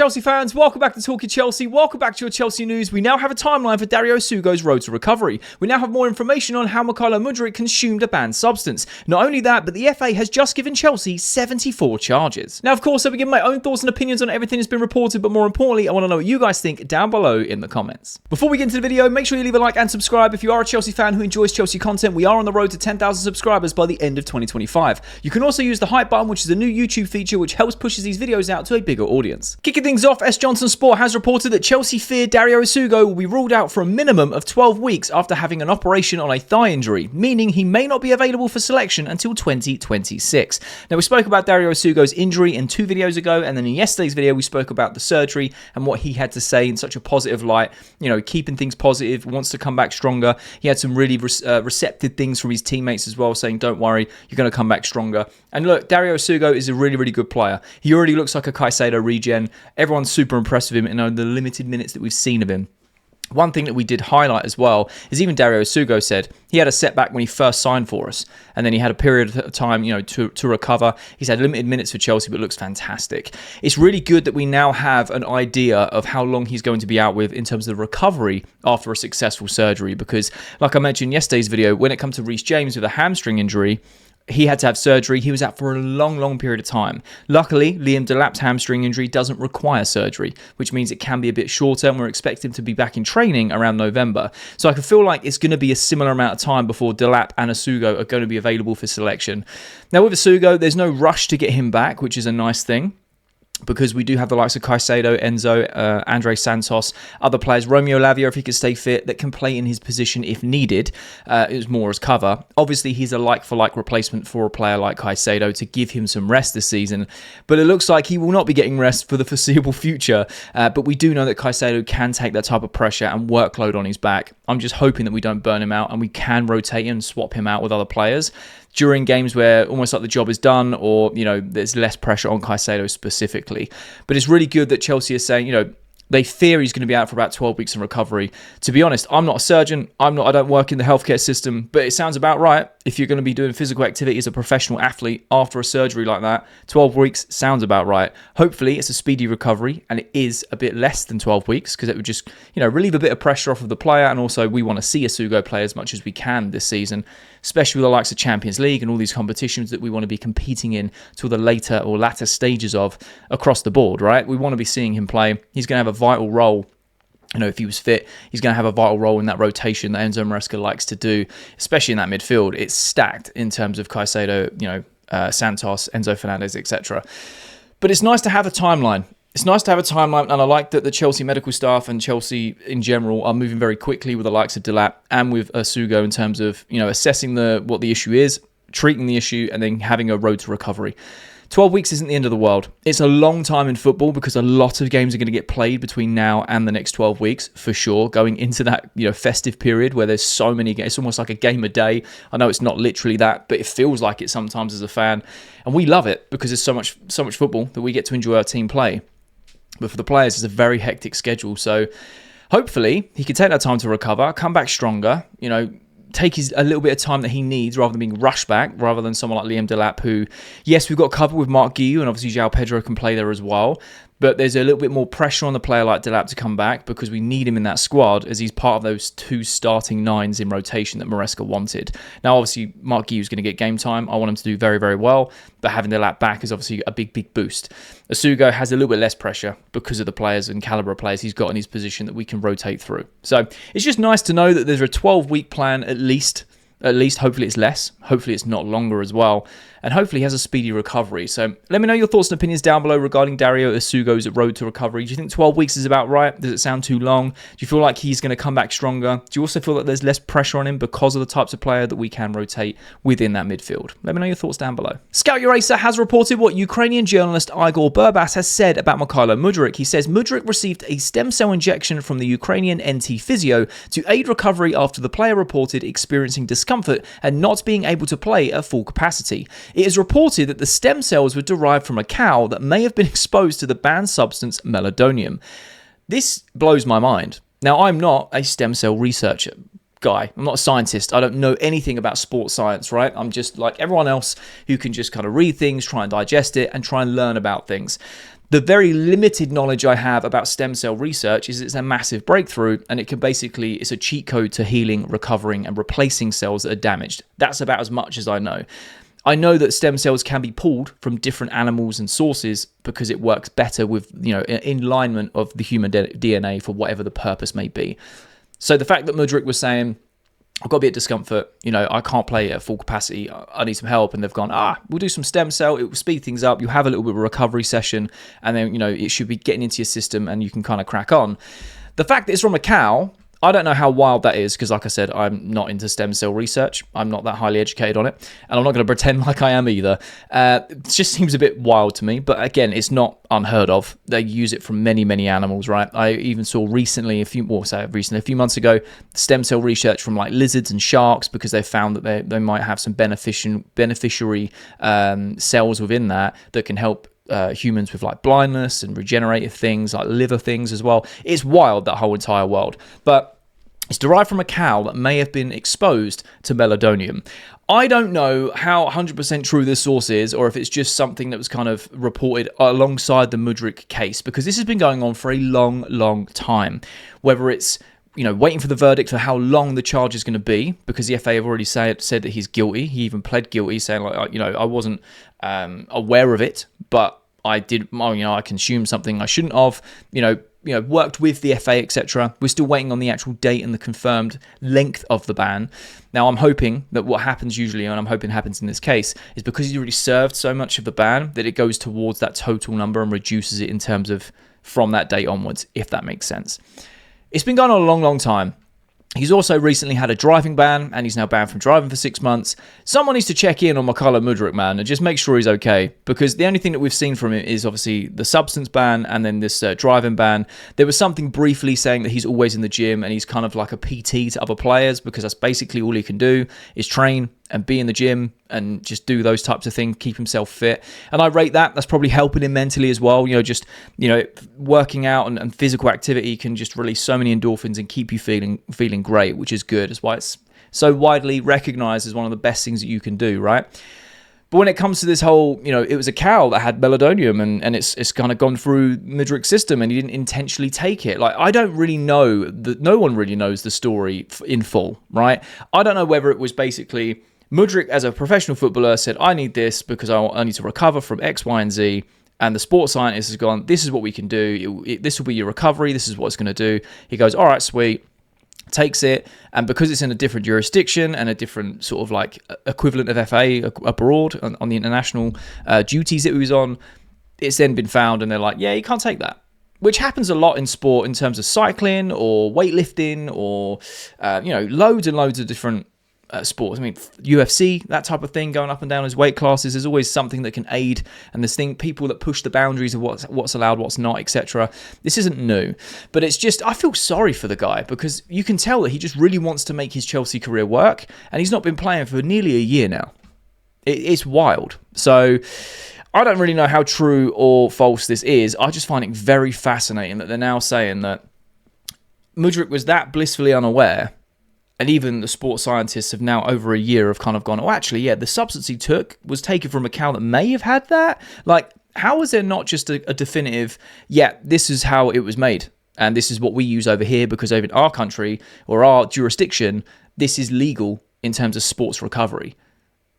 Chelsea fans, welcome back to Talking Chelsea. Welcome back to your Chelsea news. We now have a timeline for Dario Essugo's road to recovery. We now have more information on how Mudryk consumed a banned substance. Not only that, but the FA has just given Chelsea 74 charges. Now, of course, I'll be giving my own thoughts and opinions on everything that's been reported, but more importantly, I want to know what you guys think down below in the comments. Before we get into the video, make sure you leave a like and subscribe. If you are a Chelsea fan who enjoys Chelsea content, we are on the road to 10,000 subscribers by the end of 2025. You can also use the hype button, which is a new YouTube feature which helps pushes these videos out to a bigger audience. Kicking things off, S. Johnson Sport has reported that Chelsea fear Dario Essugo will be ruled out for a minimum of 12 weeks after having an operation on a thigh injury, meaning he may not be available for selection until 2026. Now, we spoke about Dario Essugo's injury in 2 videos ago, and then in yesterday's video, we spoke about the surgery and what he had to say in such a positive light, keeping things positive, wants to come back stronger. He had some really receptive things from his teammates as well, saying, don't worry, you're going to come back stronger. And look, Dario Essugo is a really, really good player. He already looks like a Caicedo regen. Everyone's super impressed with him in the limited minutes that we've seen of him. One thing that we did highlight as well is even Dario Essugo said he had a setback when he first signed for us, and then he had a period of time, to recover. He's had limited minutes for Chelsea, but looks fantastic. It's really good that we now have an idea of how long he's going to be out with in terms of recovery after a successful surgery, because like I mentioned in yesterday's video, when it comes to Reece James with a hamstring injury, he had to have surgery. He was out for a long, long period of time. Luckily, Liam Delap's hamstring injury doesn't require surgery, which means it can be a bit shorter, and we're expecting him to be back in training around November. So I can feel like it's going to be a similar amount of time before Delap and Essugo are going to be available for selection. Now, with Essugo, there's no rush to get him back, which is a nice thing, because we do have the likes of Caicedo, Enzo, Andre Santos, other players, Romeo Lavia, if he could stay fit, that can play in his position if needed. It was more as cover. Obviously, he's a like-for-like replacement for a player like Caicedo to give him some rest this season, but it looks like he will not be getting rest for the foreseeable future. But we do know that Caicedo can take that type of pressure and workload on his back. I'm just hoping that we don't burn him out and we can rotate him and swap him out with other players during games where almost like the job is done, or, there's less pressure on Caicedo specifically. But it's really good that Chelsea is saying, they fear he's going to be out for about 12 weeks in recovery. To be honest, I'm not a surgeon. I don't work in the healthcare system, but it sounds about right. If you're going to be doing physical activity as a professional athlete after a surgery like that, 12 weeks sounds about right. Hopefully, it's a speedy recovery, and it is a bit less than 12 weeks because it would just, relieve a bit of pressure off of the player. And also, we want to see Essugo play as much as we can this season, especially with the likes of Champions League and all these competitions that we want to be competing in till the latter stages of across the board, right? We want to be seeing him play. He's going to have a vital role. If he was fit, he's going to have a vital role in that rotation that Enzo Maresca likes to do, especially in that midfield. It's stacked in terms of Caicedo, Santos, Enzo Fernandez, etc. But it's nice to have a timeline. It's nice to have a timeline, and I like that the Chelsea medical staff and Chelsea in general are moving very quickly with the likes of Delap and with Essugo in terms of, assessing what the issue is, treating the issue, and then having a road to recovery. 12 weeks isn't the end of the world. It's a long time in football because a lot of games are going to get played between now and the next 12 weeks, for sure, going into that festive period where there's so many games. It's almost like a game a day. I know it's not literally that, but it feels like it sometimes as a fan. And we love it because there's so much football that we get to enjoy our team play. But for the players, it's a very hectic schedule. So hopefully he can take that time to recover, come back stronger, take a little bit of time that he needs rather than being rushed back, rather than someone like Liam Delap, who, yes, we've got covered with Mark Guiu, and obviously João Pedro can play there as well. But there's a little bit more pressure on the player like Delap to come back because we need him in that squad as he's part of those 2 starting 9s in rotation that Maresca wanted. Now, obviously, Mark Guiu is going to get game time. I want him to do very, very well. But having Delap back is obviously a big, big boost. Essugo has a little bit less pressure because of the players and caliber of players he's got in his position that we can rotate through. So it's just nice to know that there's a 12-week plan at least. Hopefully it's less. Hopefully it's not longer as well. And hopefully he has a speedy recovery. So let me know your thoughts and opinions down below regarding Dario Essugo's road to recovery. Do you think 12 weeks is about right? Does it sound too long? Do you feel like he's going to come back stronger? Do you also feel that there's less pressure on him because of the types of player that we can rotate within that midfield? Let me know your thoughts down below. Scout Eraser has reported what Ukrainian journalist Igor Burbas has said about Mudryk. He says Mudryk received a stem cell injection from the Ukrainian NT physio to aid recovery after the player reported experiencing discomfort and not being able to play at full capacity. It is reported that the stem cells were derived from a cow that may have been exposed to the banned substance meladonium. This blows my mind. Now, I'm not a stem cell researcher guy. I'm not a scientist. I don't know anything about sports science, right? I'm just like everyone else who can just kind of read things, try and digest it, and try and learn about things. The very limited knowledge I have about stem cell research is it's a massive breakthrough, and it's a cheat code to healing, recovering, and replacing cells that are damaged. That's about as much as I know. I know that stem cells can be pulled from different animals and sources because it works better with, in alignment of the human DNA for whatever the purpose may be. So the fact that Mudryk was saying, I've got a bit of discomfort, I can't play at full capacity, I need some help, and they've gone, we'll do some stem cell, it will speed things up, you have a little bit of a recovery session, and then, it should be getting into your system and you can kind of crack on. The fact that it's from a cow, I don't know how wild that is, because like I said, I'm not into stem cell research. I'm not that highly educated on it, and I'm not going to pretend like I am either. It just seems a bit wild to me, but again, it's not unheard of. They use it from many, many animals, right? I even saw a few months ago, stem cell research from like lizards and sharks, because they found that they might have some beneficiary cells within that can help humans with like blindness and regenerative things like liver things as well. It's wild, that whole entire world, but it's derived from a cow that may have been exposed to meladonium. I don't know how 100% true this source is, or if it's just something that was kind of reported alongside the Mudryk case, because this has been going on for a long, long time. Whether it's waiting for the verdict for how long the charge is going to be, because the FA have already said that he's guilty. He even pled guilty, saying I wasn't aware of it, but I consumed something I shouldn't have, worked with the FA, etc. We're still waiting on the actual date and the confirmed length of the ban. Now, I'm hoping that what happens usually, and I'm hoping happens in this case, is because he's already served so much of the ban that it goes towards that total number and reduces it in terms of from that date onwards, if that makes sense. It's been going on a long, long time. He's also recently had a driving ban, and he's now banned from driving for 6 months. Someone needs to check in on Mykhailo Mudryk, man, and just make sure he's okay, because the only thing that we've seen from him is obviously the substance ban and then this driving ban. There was something briefly saying that he's always in the gym and he's kind of like a PT to other players, because that's basically all he can do is train and be in the gym and just do those types of things, keep himself fit. And I rate that. That's probably helping him mentally as well. Working out and physical activity can just release so many endorphins and keep you feeling great, which is good. That's why it's so widely recognized as one of the best things that you can do, right? But when it comes to this whole, it was a cow that had meladonium and it's kind of gone through Mudryk's system and he didn't intentionally take it. Like, I don't really know, no one really knows the story in full, right? I don't know whether it was basically Mudryk, as a professional footballer, said, I need this because I need to recover from X, Y, and Z. And the sports scientist has gone, this is what we can do. This will be your recovery. This is what it's going to do. He goes, all right, sweet. Takes it. And because it's in a different jurisdiction and a different sort of like equivalent of FA abroad on the international duties that he was on, it's then been found and they're like, yeah, you can't take that. Which happens a lot in sport in terms of cycling or weightlifting or, loads and loads of different sports. I mean, UFC, that type of thing, going up and down as weight classes, there's always something that can aid, and there's people that push the boundaries of what's allowed, what's not, etc. This isn't new, but it's just, I feel sorry for the guy, because you can tell that he just really wants to make his Chelsea career work, and he's not been playing for nearly a year now. It's wild. So I don't really know how true or false this is. I just find it very fascinating that they're now saying that Mudryk was that blissfully unaware. And even the sports scientists have now, over a year, have kind of gone, oh, actually, yeah, the substance he took was taken from a cow that may have had that. Like, how is there not just a definitive, yeah, this is how it was made, and this is what we use over here, because over in our country or our jurisdiction, this is legal in terms of sports recovery?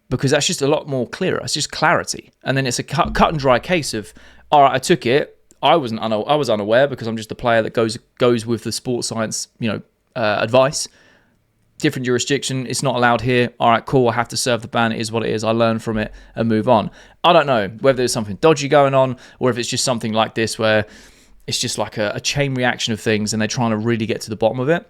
Because that's just a lot more clearer. It's just clarity. And then it's a cut and dry case of, all right, I took it. I was unaware because I'm just a player that goes with the sports science, advice. Different jurisdiction, it's not allowed here. All right, cool, I have to serve the ban. It is what it is. I learn from it and move on. I don't know whether there's something dodgy going on or if it's just something like this where it's just like a chain reaction of things and they're trying to really get to the bottom of it.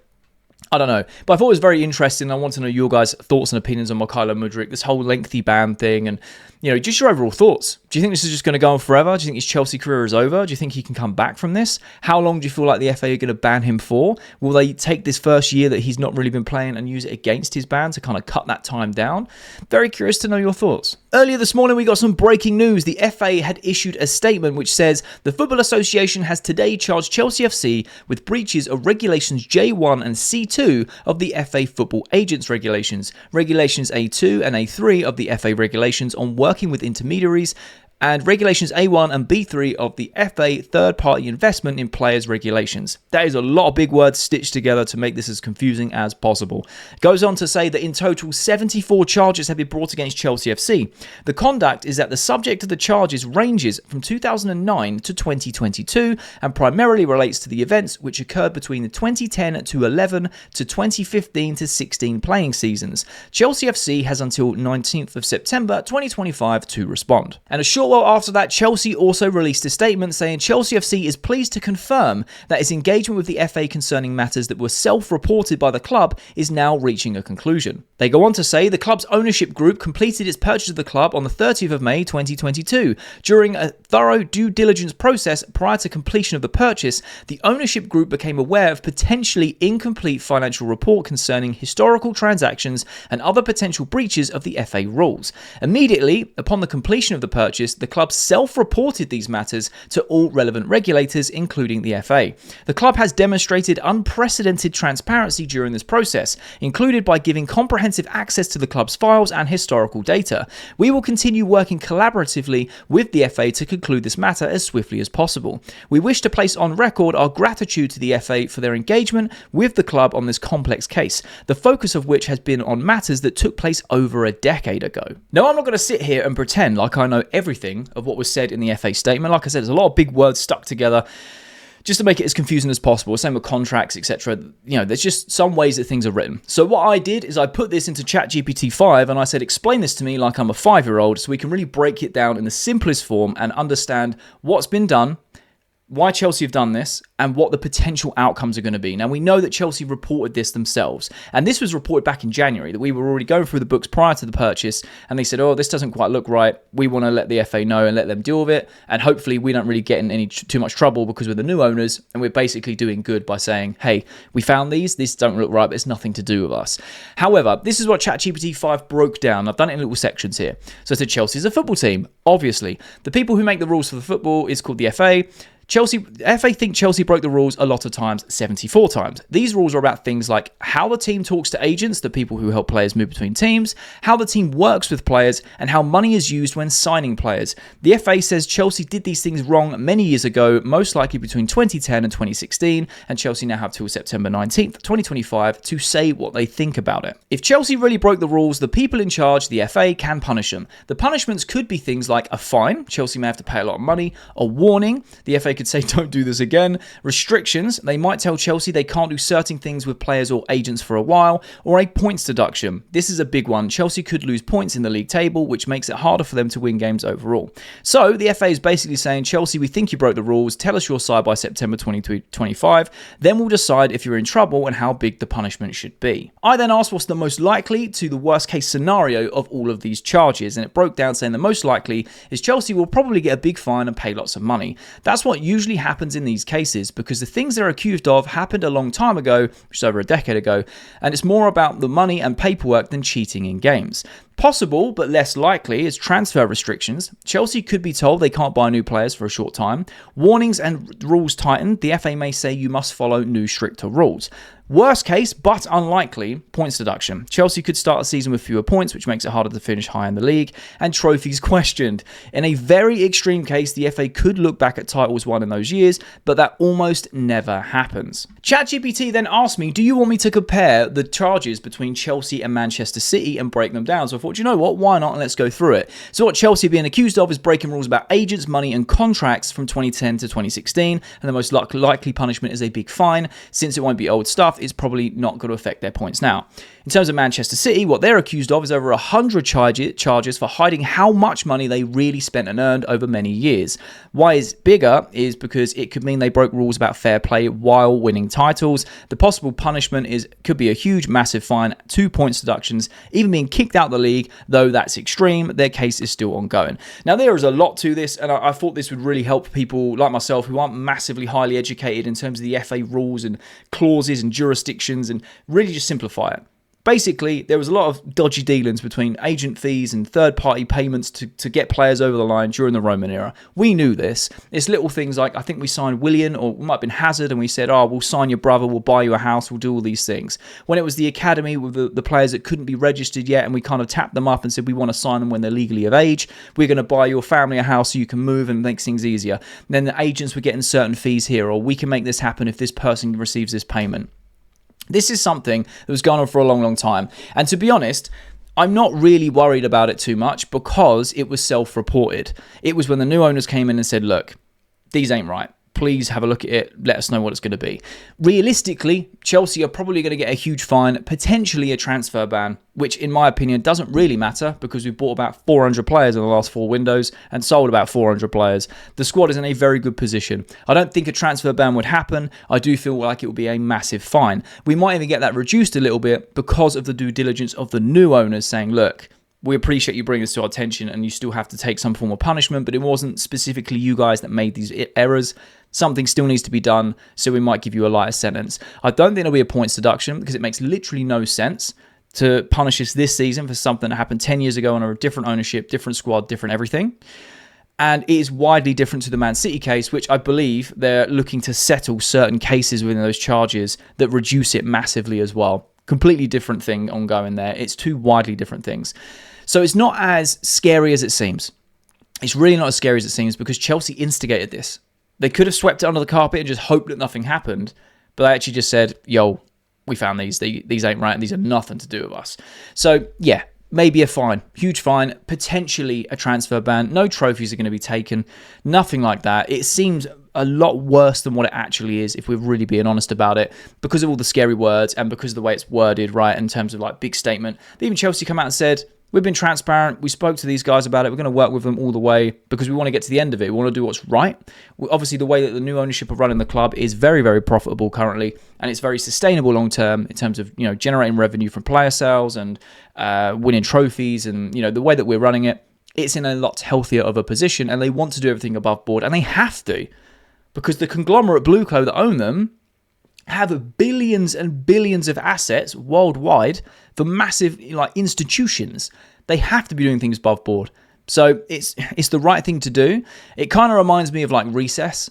I don't know. But I thought it was very interesting. I want to know your guys' thoughts and opinions on Mykhailo Mudryk, this whole lengthy ban thing, and just your overall thoughts. Do you think this is just going to go on forever? Do you think his Chelsea career is over? Do you think he can come back from this? How long do you feel like the FA are going to ban him for? Will they take this first year that he's not really been playing and use it against his ban to kind of cut that time down? Very curious to know your thoughts. Earlier this morning, we got some breaking news. The FA had issued a statement which says, the Football Association has today charged Chelsea FC with breaches of regulations J1 and C2 of the FA Football Agents Regulations, regulations A2 and A3 of the FA regulations on working with intermediaries, and Regulations A1 and B3 of the FA third-party investment in players regulations. That is a lot of big words stitched together to make this as confusing as possible. It goes on to say that in total 74 charges have been brought against Chelsea FC. The conduct is that the subject of the charges ranges from 2009 to 2022 and primarily relates to the events which occurred between the 2010 to 11 to 2015 to 16 playing seasons. Chelsea FC has until 19th of September 2025 to respond. And a short while after that, Chelsea also released a statement saying Chelsea FC is pleased to confirm that its engagement with the FA concerning matters that were self-reported by the club is now reaching a conclusion. They go on to say the club's ownership group completed its purchase of the club on the 30th of May 2022. During a thorough due diligence process prior to completion of the purchase, the ownership group became aware of potentially incomplete financial report concerning historical transactions and other potential breaches of the FA rules. Immediately upon the completion of the purchase, the club self-reported these matters to all relevant regulators, including the FA. The club has demonstrated unprecedented transparency during this process, included by giving comprehensive access to the club's files and historical data. We will continue working collaboratively with the FA to conclude this matter as swiftly as possible. We wish to place on record our gratitude to the FA for their engagement with the club on this complex case, the focus of which has been on matters that took place over a decade ago. Now, I'm not going to sit here and pretend like I know everything of what was said in the FA statement. Like I said, there's a lot of big words stuck together just to make it as confusing as possible. Same with contracts, etc. You know, there's just some ways that things are written. So what I did is I put this into ChatGPT 5 and I said, explain this to me like I'm a 5-year-old so we can really break it down in the simplest form and understand what's been done, why Chelsea have done this, and what the potential outcomes are going to be. Now, we know that Chelsea reported this themselves, and this was reported back in January, that we were already going through the books prior to the purchase, and they said, oh, this doesn't quite look right. We want to let the FA know and let them deal with it, and hopefully we don't really get in any too much trouble because we're the new owners, and we're basically doing good by saying, hey, we found these don't look right, but it's nothing to do with us. However, this is what ChatGPT 5 broke down. I've done it in little sections here. So I said Chelsea's a football team, obviously. The people who make the rules for the football is called the FA. FA think Chelsea broke the rules a lot of times, 74 times. These rules are about things like how the team talks to agents, the people who help players move between teams, how the team works with players, and how money is used when signing players. The FA says Chelsea did these things wrong many years ago, most likely between 2010 and 2016, and Chelsea now have till September 19th, 2025 to say what they think about it. If Chelsea really broke the rules, the people in charge, the FA, can punish them. The punishments could be things like a fine, Chelsea may have to pay a lot of money, a warning, the FA could say don't do this again, restrictions, they might tell Chelsea they can't do certain things with players or agents for a while, or a points deduction. This is a big one. Chelsea could lose points in the league table, which makes it harder for them to win games overall. So the FA is basically saying, Chelsea, we think you broke the rules, tell us your side by September 2025, then we'll decide if you're in trouble and how big the punishment should be. I then asked what's the most likely to the worst case scenario of all of these charges, and it broke down saying the most likely is Chelsea will probably get a big fine and pay lots of money. That's what usually happens in these cases because the things they're accused of happened a long time ago, which is over a decade ago, and it's more about the money and paperwork than cheating in games. Possible, but less likely, is transfer restrictions. Chelsea could be told they can't buy new players for a short time. Warnings and rules tightened. The FA may say you must follow new stricter rules. Worst case, but unlikely, points deduction. Chelsea could start the season with fewer points, which makes it harder to finish high in the league, and trophies questioned. In a very extreme case, the FA could look back at titles won in those years, but that almost never happens. ChatGPT then asked me, do you want me to compare the charges between Chelsea and Manchester City and break them down? So I thought, you know what, why not, and let's go through it. So what Chelsea are being accused of is breaking rules about agents, money, and contracts from 2010 to 2016, and the most likely punishment is a big fine. Since it won't be old stuff, it's probably not going to affect their points now. In terms of Manchester City, what they're accused of is over 100 charges for hiding how much money they really spent and earned over many years. Why is bigger is because it could mean they broke rules about fair play while winning titles. The possible punishment could be a huge, massive fine, 2 points deductions, even being kicked out of the league, though that's extreme. Their case is still ongoing. Now, there is a lot to this, and I thought this would really help people like myself who aren't massively highly educated in terms of the FA rules and clauses and jurisdictions, and really just simplify it. Basically, there was a lot of dodgy dealings between agent fees and third-party payments to get players over the line during the Roman era. We knew this. It's little things like, I think we signed Willian, or it might have been Hazard, and we said, oh, we'll sign your brother, we'll buy you a house, we'll do all these things. When it was the academy with the players that couldn't be registered yet, and we kind of tapped them up and said, we want to sign them when they're legally of age, we're going to buy your family a house so you can move and make things easier. And then the agents were getting certain fees here, or we can make this happen if this person receives this payment. This is something that was going on for a long, long time. And to be honest, I'm not really worried about it too much because it was self-reported. It was when the new owners came in and said, look, these ain't right. Please have a look at it. Let us know what it's going to be. Realistically, Chelsea are probably going to get a huge fine, potentially a transfer ban, which in my opinion doesn't really matter because we've bought about 400 players in the last 4 windows and sold about 400 players. The squad is in a very good position. I don't think a transfer ban would happen. I do feel like it will be a massive fine. We might even get that reduced a little bit because of the due diligence of the new owners saying, look, we appreciate you bringing this to our attention and you still have to take some form of punishment, but it wasn't specifically you guys that made these errors. Something still needs to be done, so we might give you a lighter sentence. I don't think there'll be a points deduction because it makes literally no sense to punish us this season for something that happened 10 years ago under a different ownership, different squad, different everything. And it is widely different to the Man City case, which I believe they're looking to settle certain cases within those charges that reduce it massively as well. Completely different thing ongoing there. It's 2 widely different things. So it's not as scary as it seems. It's really not as scary as it seems because Chelsea instigated this. They could have swept it under the carpet and just hoped that nothing happened. But they actually just said, yo, we found these. These ain't right and these are nothing to do with us. So, yeah, maybe a fine. Huge fine. Potentially a transfer ban. No trophies are going to be taken. Nothing like that. It seems a lot worse than what it actually is if we're really being honest about it because of all the scary words and because of the way it's worded, right, in terms of like big statement. Even Chelsea come out and said, we've been transparent. We spoke to these guys about it. We're going to work with them all the way because we want to get to the end of it. We want to do what's right. Obviously, the way that the new ownership are running the club is very, very profitable currently, and it's very sustainable long term in terms of generating revenue from player sales and winning trophies, and the way that we're running it, it's in a lot healthier of a position, and they want to do everything above board, and they have to because the conglomerate Blueco that own them have billions and billions of assets worldwide for massive institutions. They have to be doing things above board. So it's the right thing to do. It kind of reminds me of like Recess.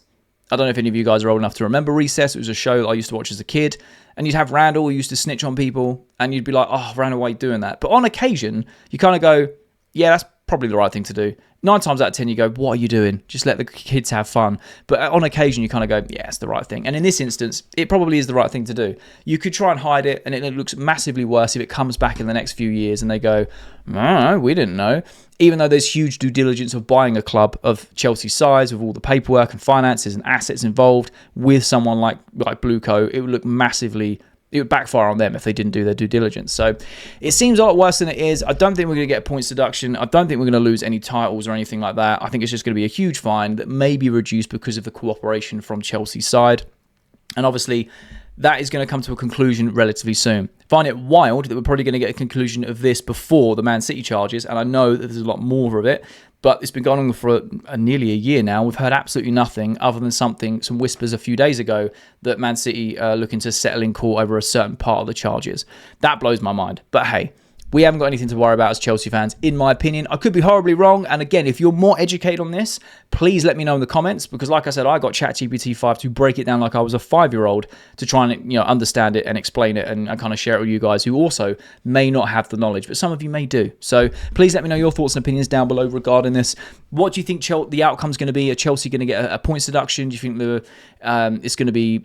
I don't know if any of you guys are old enough to remember Recess. It was a show that I used to watch as a kid. And you'd have Randall who used to snitch on people. And you'd be like, oh, Randall, why are you doing that? But on occasion, you kind of go, yeah, that's probably the right thing to do. 9 times out of 10, you go, what are you doing? Just let the kids have fun. But on occasion, you kind of go, yeah, it's the right thing. And in this instance, it probably is the right thing to do. You could try and hide it, and it looks massively worse if it comes back in the next few years and they go, no, we didn't know. Even though there's huge due diligence of buying a club of Chelsea's size with all the paperwork and finances and assets involved with someone like Blueco, it would look massively. It would backfire on them if they didn't do their due diligence. So it seems a lot worse than it is. I don't think we're going to get a points deduction. I don't think we're going to lose any titles or anything like that. I think it's just going to be a huge fine that may be reduced because of the cooperation from Chelsea's side. And obviously, that is going to come to a conclusion relatively soon. I find it wild that we're probably going to get a conclusion of this before the Man City charges. And I know that there's a lot more of it. But it's been going on for nearly a year now. We've heard absolutely nothing other than some whispers a few days ago that Man City are looking to settle in court over a certain part of the charges. That blows my mind. But hey, we haven't got anything to worry about as Chelsea fans, in my opinion. I could be horribly wrong. And again, if you're more educated on this, please let me know in the comments. Because like I said, I got ChatGPT 5 to break it down like I was a 5-year-old to try and understand it and explain it and kind of share it with you guys who also may not have the knowledge. But some of you may do. So please let me know your thoughts and opinions down below regarding this. What do you think the outcome's going to be? Are Chelsea going to get a points deduction? Do you think it's going to be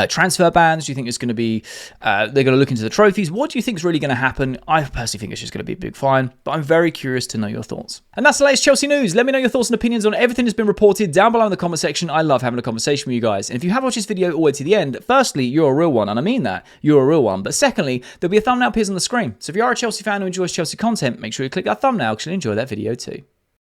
transfer bans? Do you think it's going to be they're going to look into the trophies? What do you think is really going to happen? I personally think it's just going to be a big fine, but I'm very curious to know your thoughts. And that's the latest Chelsea news. Let me know your thoughts and opinions on everything that's been reported down below in the comment section. I love having a conversation with you guys. And if you have watched this video all the way to the end, firstly, you're a real one, and I mean that. You're a real one. But secondly, there'll be a thumbnail appears on the screen. So if you are a Chelsea fan who enjoys Chelsea content, make sure you click that thumbnail because you'll enjoy that video too.